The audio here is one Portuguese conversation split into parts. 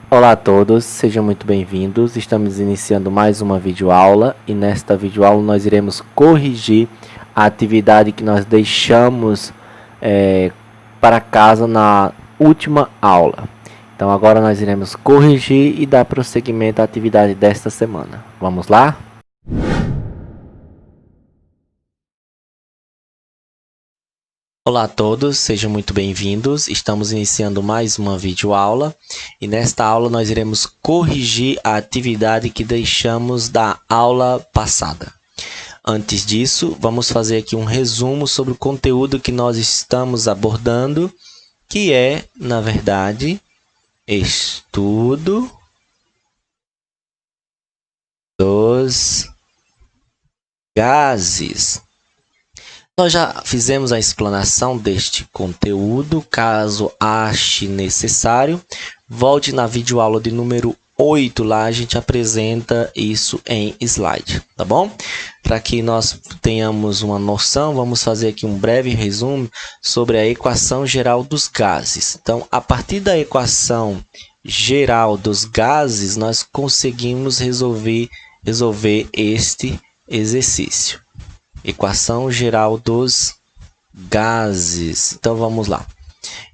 Olá a todos, sejam muito bem-vindos. Estamos iniciando mais uma videoaula e nesta videoaula nós iremos corrigir a atividade que nós deixamos para casa na última aula. Então agora nós iremos corrigir e dar prosseguimento à atividade desta semana. Vamos lá? Olá a todos, sejam muito bem-vindos. Estamos iniciando mais uma videoaula e nesta aula nós iremos corrigir a atividade que deixamos da aula passada. Antes disso, vamos fazer aqui um resumo sobre o conteúdo que nós estamos abordando, que é, na verdade, estudo dos gases. Nós já fizemos a explanação deste conteúdo. Caso ache necessário, volte na videoaula de número 8, lá a gente apresenta isso em slide, tá bom? Para que nós tenhamos uma noção, vamos fazer aqui um breve resumo sobre a equação geral dos gases. Então, a partir da equação geral dos gases, nós conseguimos resolver este exercício. Equação geral dos gases. Então, vamos lá.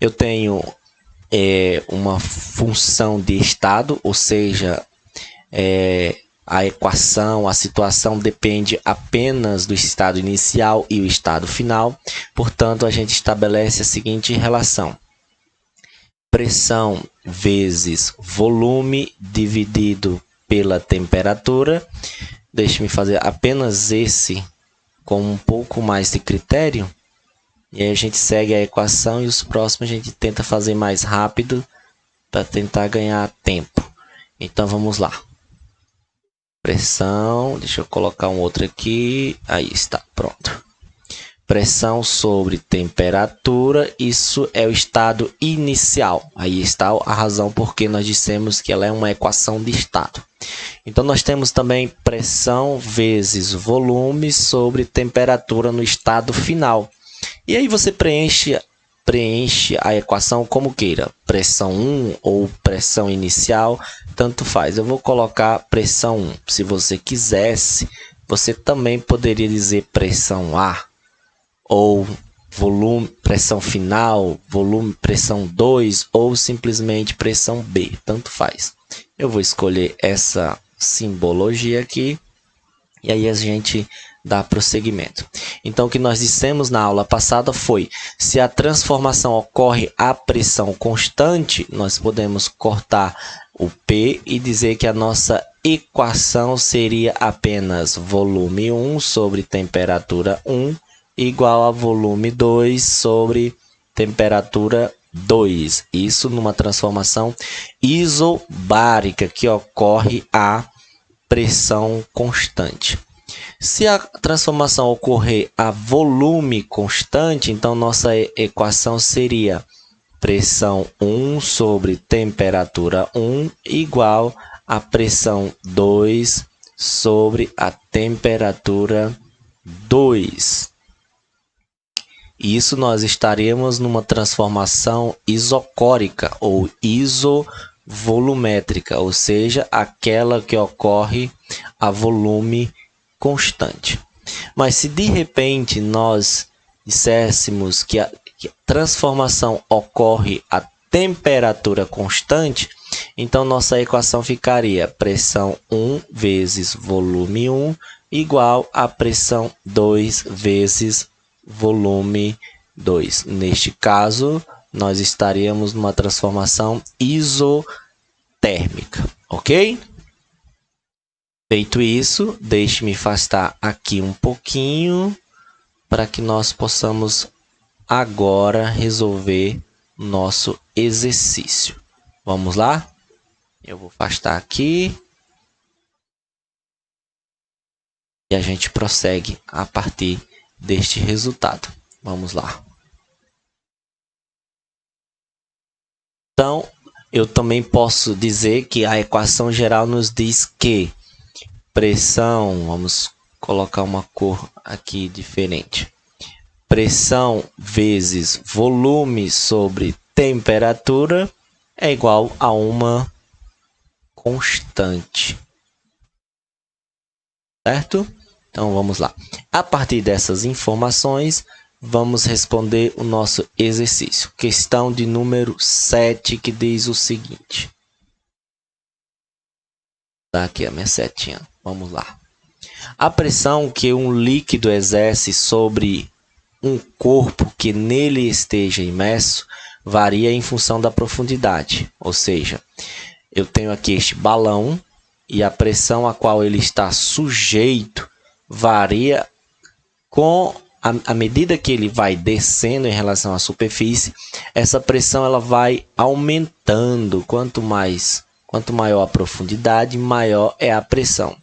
Eu tenho uma função de estado, ou seja, a equação, a situação depende apenas do estado inicial e o estado final. Portanto, a gente estabelece a seguinte relação. Pressão vezes volume dividido pela temperatura. Deixe-me fazer apenas esse com um pouco mais de critério, e aí a gente segue a equação e os próximos a gente tenta fazer mais rápido para tentar ganhar tempo. Então vamos lá. Pressão, deixa eu colocar um outro aqui, aí está, pronto. Pressão sobre temperatura, isso é o estado inicial. Aí está a razão por que nós dissemos que ela é uma equação de estado. Então, nós temos também pressão vezes volume sobre temperatura no estado final. E aí você preenche a equação como queira. Pressão 1 ou pressão inicial, tanto faz. Eu vou colocar pressão 1. Se você quisesse, você também poderia dizer pressão A. Ou volume, pressão final, volume, pressão 2 ou simplesmente pressão B, tanto faz. Eu vou escolher essa simbologia aqui e aí a gente dá prosseguimento. Então, o que nós dissemos na aula passada foi: se a transformação ocorre a pressão constante, nós podemos cortar o P e dizer que a nossa equação seria apenas volume 1 sobre temperatura 1 igual a volume 2 sobre temperatura 2. Isso numa transformação isobárica que ocorre a pressão constante. Se a transformação ocorrer a volume constante, então nossa equação seria pressão 1 sobre temperatura 1 igual a pressão 2 sobre a temperatura 2. Isso nós estaremos numa transformação isocórica ou isovolumétrica, ou seja, aquela que ocorre a volume constante. Mas se de repente nós disséssemos que a transformação ocorre a temperatura constante, então nossa equação ficaria pressão 1 vezes volume 1 igual a pressão 2 vezes volume 2. Neste caso, nós estaríamos numa transformação isotérmica, ok? Feito isso, deixe-me afastar aqui um pouquinho para que nós possamos agora resolver nosso exercício. Vamos lá? Eu vou afastar aqui e a gente prossegue a partir deste resultado. Vamos lá. Então, eu também posso dizer que a equação geral nos diz que pressão, vamos colocar uma cor aqui diferente. Pressão vezes volume sobre temperatura é igual a uma constante. Certo? Então vamos lá. A partir dessas informações, vamos responder o nosso exercício. Questão de número 7, que diz o seguinte. Tá aqui a minha setinha. Vamos lá. A pressão que um líquido exerce sobre um corpo que nele esteja imerso varia em função da profundidade. Ou seja, eu tenho aqui este balão e a pressão a qual ele está sujeito varia com à medida que ele vai descendo em relação à superfície. Essa pressão ela vai aumentando. Quanto maior a profundidade, maior é a pressão.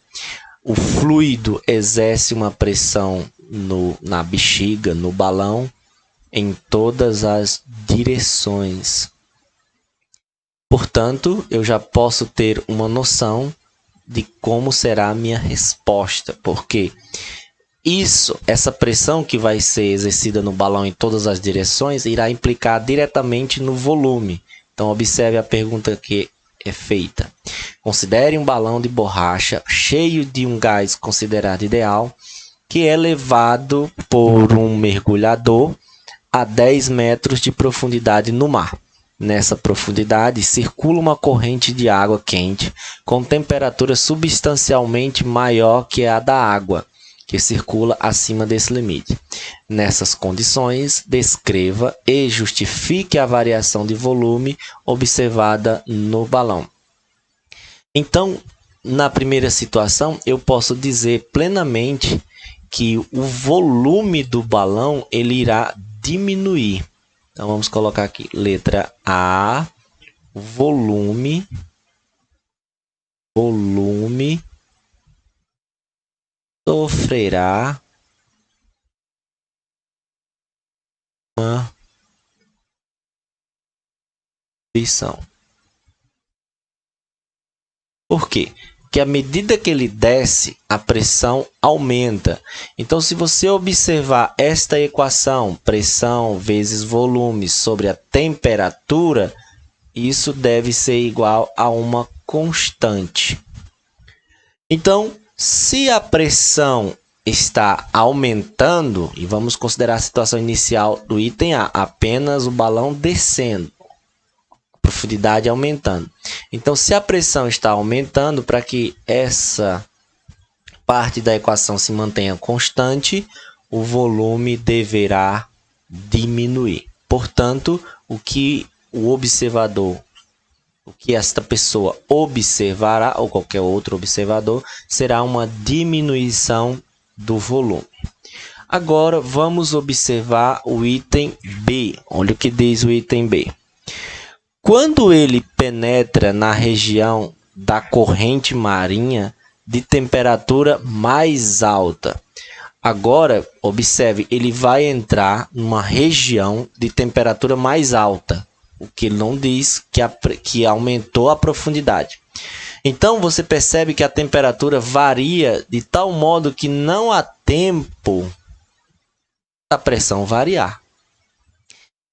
O fluido exerce uma pressão na bexiga, no balão, em todas as direções. Portanto, eu já posso ter uma noção de como será a minha resposta, porque essa pressão que vai ser exercida no balão em todas as direções irá implicar diretamente no volume. Então, observe a pergunta que é feita. Considere um balão de borracha cheio de um gás considerado ideal, que é levado por um mergulhador a 10 metros de profundidade no mar. Nessa profundidade, circula uma corrente de água quente com temperatura substancialmente maior que a da água, que circula acima desse limite. Nessas condições, descreva e justifique a variação de volume observada no balão. Então, na primeira situação, eu posso dizer plenamente que o volume do balão ele irá diminuir. Então, vamos colocar aqui, letra A, volume sofrerá uma diminuição. Por quê? Porque à medida que ele desce, a pressão aumenta. Então, se você observar esta equação, pressão vezes volume sobre a temperatura, isso deve ser igual a uma constante. Então, se a pressão está aumentando, e vamos considerar a situação inicial do item A, apenas o balão descendo, profundidade aumentando. Então, se a pressão está aumentando, para que essa parte da equação se mantenha constante, o volume deverá diminuir. Portanto, o que esta pessoa observará, ou qualquer outro observador, será uma diminuição do volume. Agora, vamos observar o item B. Olha o que diz o item B. Quando ele penetra na região da corrente marinha de temperatura mais alta. Agora, observe, ele vai entrar numa região de temperatura mais alta. O que ele não diz que aumentou a profundidade. Então, você percebe que a temperatura varia de tal modo que não há tempo da pressão variar.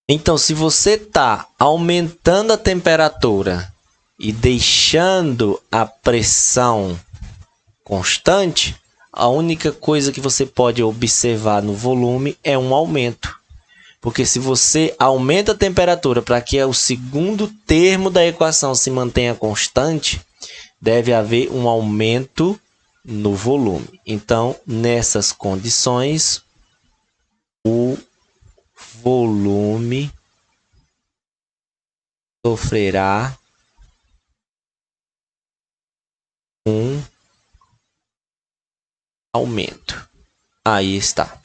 Então, se você está aumentando a temperatura e deixando a pressão constante, a única coisa que você pode observar no volume é um aumento. Porque se você aumenta a temperatura para que o segundo termo da equação se mantenha constante, deve haver um aumento no volume. Então, nessas condições, o volume sofrerá um aumento. Aí está.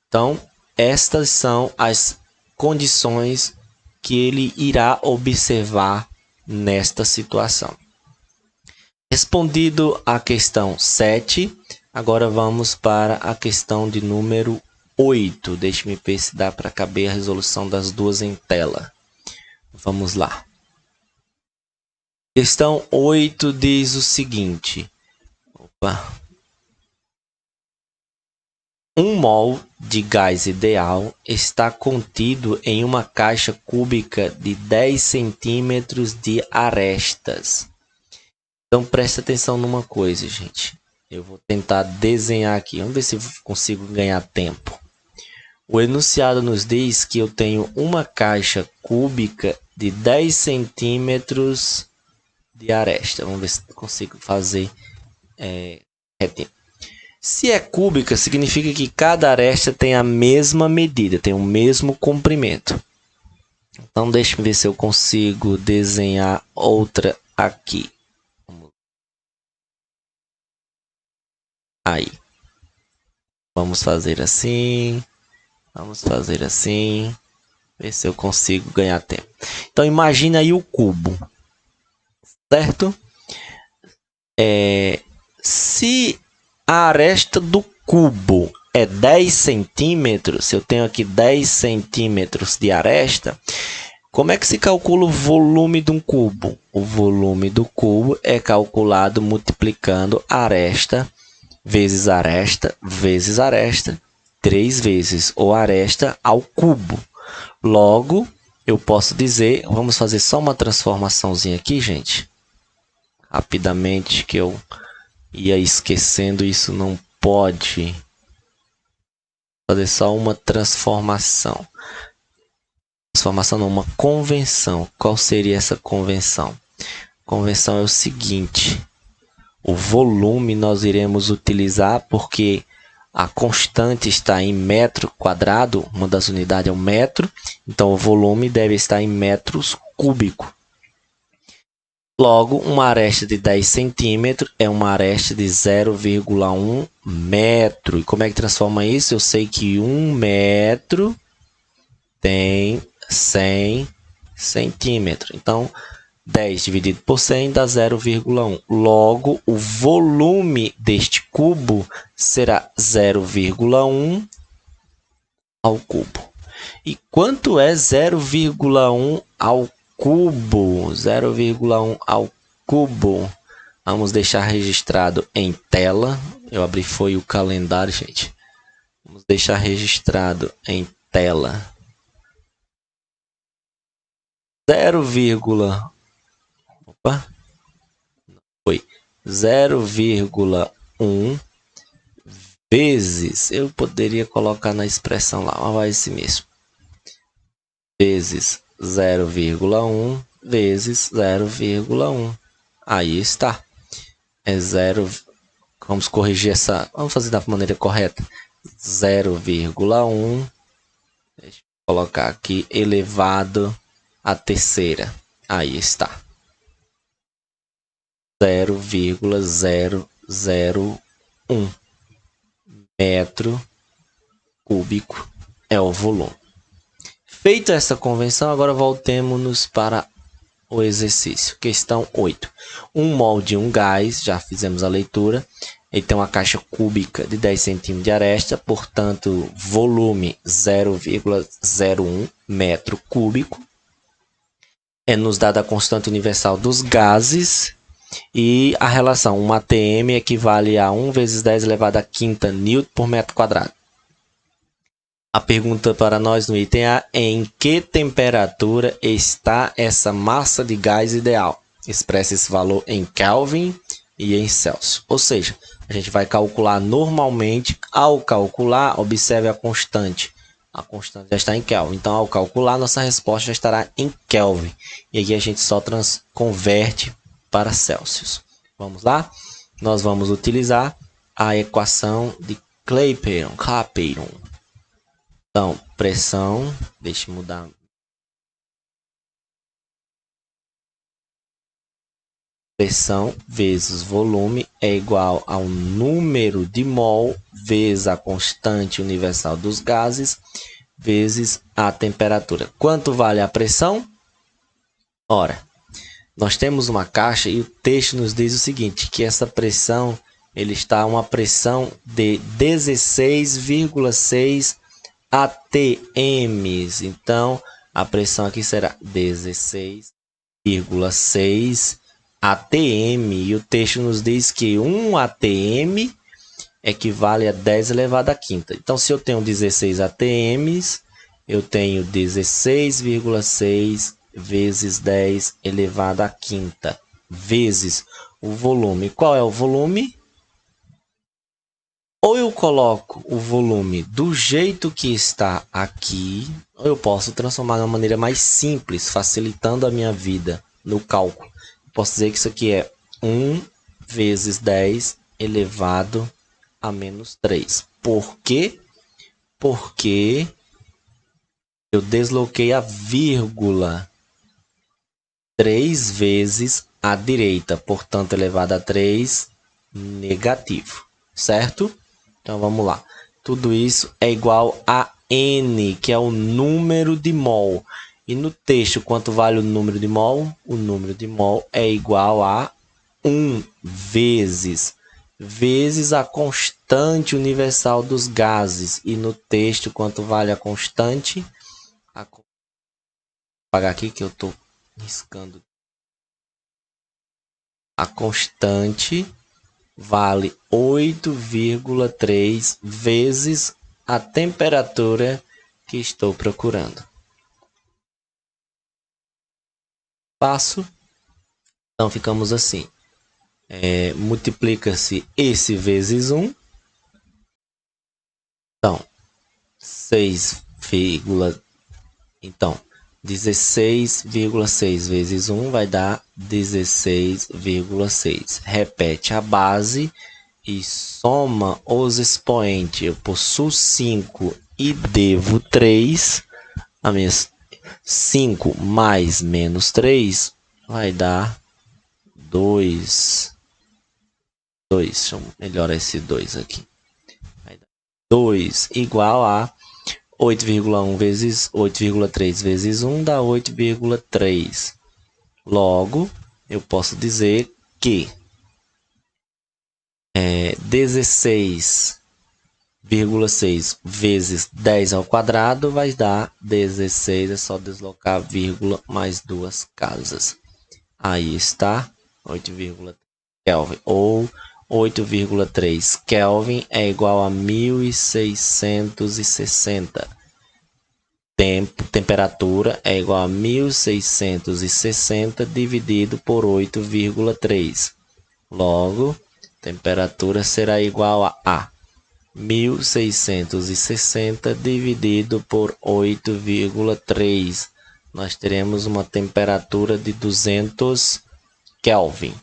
Então, estas são as condições que ele irá observar nesta situação. Respondido a questão 7, agora vamos para a questão de número 8. Deixe-me ver se dá para caber a resolução das duas em tela. Vamos lá. Questão 8 diz o seguinte. Um mol de gás ideal está contido em uma caixa cúbica de 10 centímetros de arestas Então preste atenção numa coisa, gente. Eu vou tentar desenhar aqui. Vamos ver se eu consigo ganhar tempo. O enunciado nos diz que eu tenho uma caixa cúbica de 10 centímetros de aresta. Vamos ver se eu consigo fazer retinho. Se é cúbica, significa que cada aresta tem a mesma medida, tem o mesmo comprimento. Então, deixa eu ver se eu consigo desenhar outra aqui. Aí. Vamos fazer assim. Vamos fazer assim. Ver se eu consigo ganhar tempo. Então, imagina aí o cubo. Certo? Se a aresta do cubo é 10 centímetros, se eu tenho aqui 10 centímetros de aresta, como é que se calcula o volume de um cubo? O volume do cubo é calculado multiplicando aresta vezes aresta vezes aresta, 3 vezes o aresta ao cubo. Logo, eu posso dizer, vamos fazer só uma transformaçãozinha aqui, gente. Rapidamente, que eu ia esquecendo, isso não pode. Fazer só uma transformação. Transformação não, uma convenção. Qual seria essa convenção? Convenção é o seguinte. O volume nós iremos utilizar porque a constante está em metro quadrado. Uma das unidades é um metro. Então, o volume deve estar em metros cúbicos. Logo, uma aresta de 10 centímetros é uma aresta de 0,1 metro. E como é que transforma isso? Eu sei que 1 metro tem 100 centímetros. Então, 10 dividido por 100 dá 0,1. Logo, o volume deste cubo será 0,1 ao cubo. E quanto é 0,1 ao cubo? 0,1 ao cubo. Vamos deixar registrado em tela. Eu abri foi o calendário, gente. Vamos deixar registrado em tela. 0,1 vezes, eu poderia colocar na expressão lá, mas vai esse mesmo. Vezes 0,1 vezes 0,1. Aí está. É 0. Vamos corrigir essa. Vamos fazer da maneira correta. 0,1. Deixa eu colocar aqui elevado à terceira. Aí está. 0,001 metro cúbico é o volume. Feita essa convenção, agora voltemos para o exercício. Questão 8. Um molde, um gás, já fizemos a leitura. Ele tem uma caixa cúbica de 10 centímetros de aresta, portanto, volume 0,01 metro cúbico. É nos dada a constante universal dos gases e a relação 1 atm equivale a 1 vezes 10 elevado a quinta Newton por metro quadrado. A pergunta para nós no item A é em que temperatura está essa massa de gás ideal? Expressa esse valor em Kelvin e em Celsius. Ou seja, a gente vai calcular normalmente. Ao calcular, observe a constante. A constante já está em Kelvin. Então, ao calcular, nossa resposta já estará em Kelvin. E aqui a gente só converte para Celsius. Vamos lá? Nós vamos utilizar a equação de Clapeyron. Então, pressão, deixa eu mudar. Pressão vezes volume é igual ao número de mol vezes a constante universal dos gases vezes a temperatura. Quanto vale a pressão? Ora, nós temos uma caixa e o texto nos diz o seguinte, que essa pressão, ele está a uma pressão de 16,6 atm. Então, a pressão aqui será 16,6 atm. E o texto nos diz que 1 atm equivale a 10 elevado à quinta. Então, se eu tenho 16 atms, eu tenho 16,6 vezes 10 elevado à quinta, vezes o volume. Qual é o volume? Ou eu coloco o volume do jeito que está aqui, ou eu posso transformar de uma maneira mais simples, facilitando a minha vida no cálculo. Posso dizer que isso aqui é 1 vezes 10 elevado a menos 3. Por quê? Porque eu desloquei a vírgula 3 vezes à direita, portanto, elevado a 3, negativo, certo? Então, vamos lá. Tudo isso é igual a N, que é o número de mol. E no texto, quanto vale o número de mol? O número de mol é igual a 1 vezes a constante universal dos gases. E no texto, quanto vale a constante? Vou apagar aqui que eu estou riscando. A constante vale 8,3 vezes a temperatura que estou procurando. Passo. Então, ficamos assim. Multiplica-se esse vezes 1. Então, 16,6 vezes 1 vai dar 16,6. Repete a base e soma os expoentes. Eu possuo 5 e devo 3. A minha 5 mais menos 3 vai dar 2. Deixa eu melhorar esse 2 aqui. Vai dar 2 igual a 8,1 vezes 8,3 vezes 1 dá 8,3. Logo, eu posso dizer que 16,6 vezes 10 ao quadrado vai dar 16. É só deslocar a vírgula mais 2 casas. Aí está 8,3 Kelvin. Ou 8,3 Kelvin é igual a 1660. Temperatura é igual a 1660 dividido por 8,3. Logo, temperatura será igual a 1660 dividido por 8,3. Nós teremos uma temperatura de 200 Kelvin.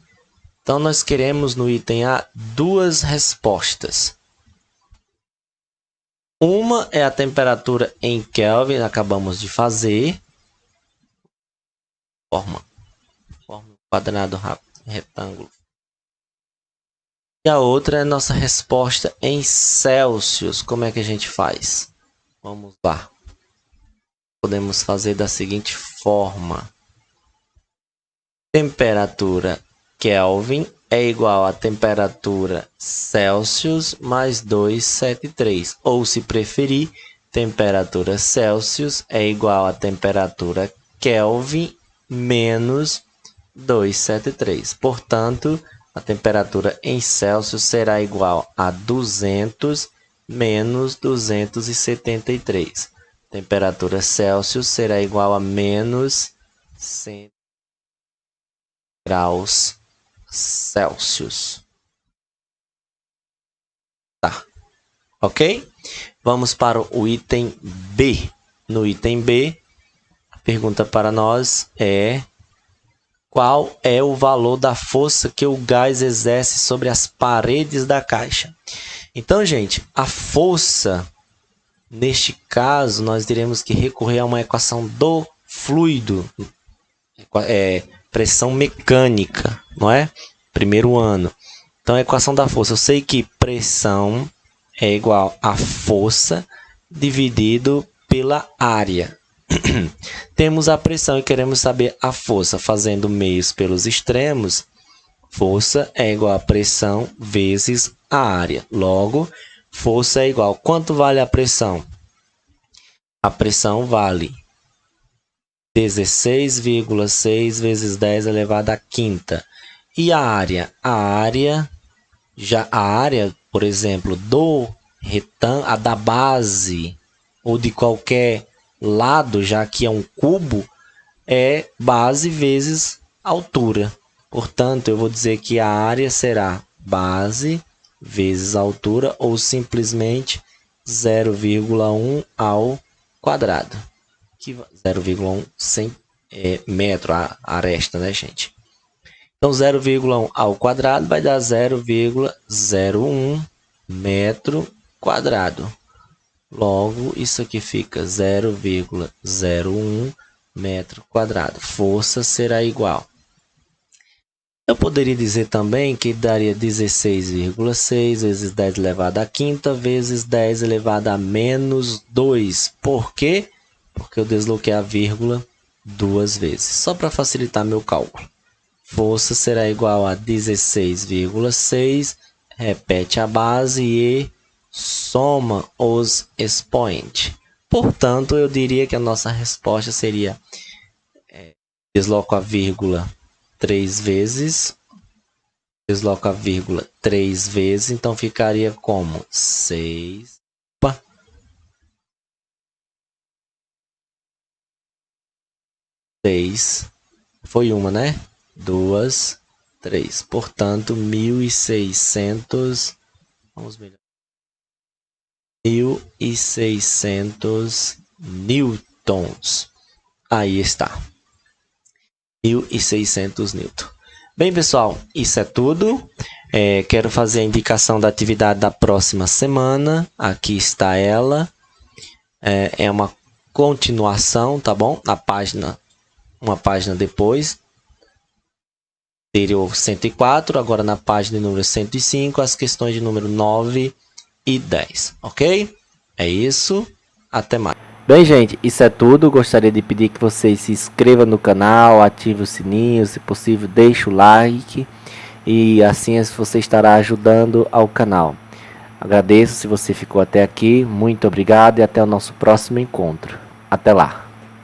Então, nós queremos no item A duas respostas. Uma é a temperatura em Kelvin, acabamos de fazer. Forma um quadrado retângulo. E a outra é a nossa resposta em Celsius. Como é que a gente faz? Vamos lá. Podemos fazer da seguinte forma. Temperatura Kelvin é igual a temperatura Celsius mais 273. Ou, se preferir, temperatura Celsius é igual a temperatura Kelvin menos 273. Portanto, a temperatura em Celsius será igual a 200 menos 273. Temperatura Celsius será igual a menos 100 graus Celsius. Tá. Ok? Vamos para o item B. No item B, a pergunta para nós é: qual é o valor da força que o gás exerce sobre as paredes da caixa? Então, gente, a força, neste caso, nós teremos que recorrer a uma equação do fluido. Pressão mecânica, não é? Primeiro ano. Então, a equação da força. Eu sei que pressão é igual a força dividido pela área. Temos a pressão e queremos saber a força. Fazendo meios pelos extremos, força é igual a pressão vezes a área. Logo, força é igual. Quanto vale a pressão? A pressão vale 16,6 vezes 10 elevado à quinta. E a área? A área, por exemplo, a da base ou de qualquer lado, já que é um cubo, é base vezes altura. Portanto, eu vou dizer que a área será base vezes altura ou simplesmente 0,1 ao quadrado. 0,1 metro a aresta, né, gente? Então, 0,1 ao quadrado vai dar 0,01 metro quadrado. Logo, isso aqui fica 0,01 metro quadrado. Força será igual. Eu poderia dizer também que daria 16,6 vezes 10 elevado à quinta vezes 10 elevado a menos 2. Por quê? Porque eu desloquei a vírgula duas vezes. Só para facilitar meu cálculo. Força será igual a 16,6. Repete a base e soma os expoentes. Portanto, eu diria que a nossa resposta seria desloco a vírgula 3 vezes, desloco a vírgula 3 vezes, então ficaria como 6. Opa. 6. Foi uma, né? 2, 3. Portanto, 1.600. Vamos melhorar. 1.600 newtons. Aí está. 1.600 newtons. Bem, pessoal, isso é tudo. Quero fazer a indicação da atividade da próxima semana. Aqui está ela. É uma continuação, tá bom? Na página, uma página depois. Anterior 104, agora na página número 105, as questões de número 9 e 10, ok? É isso, até mais. Bem, gente, isso é tudo. Gostaria de pedir que vocês se inscrevam no canal, ative o sininho, se possível deixe o like e assim você estará ajudando ao canal. Agradeço se você ficou até aqui, muito obrigado e até o nosso próximo encontro. Até lá!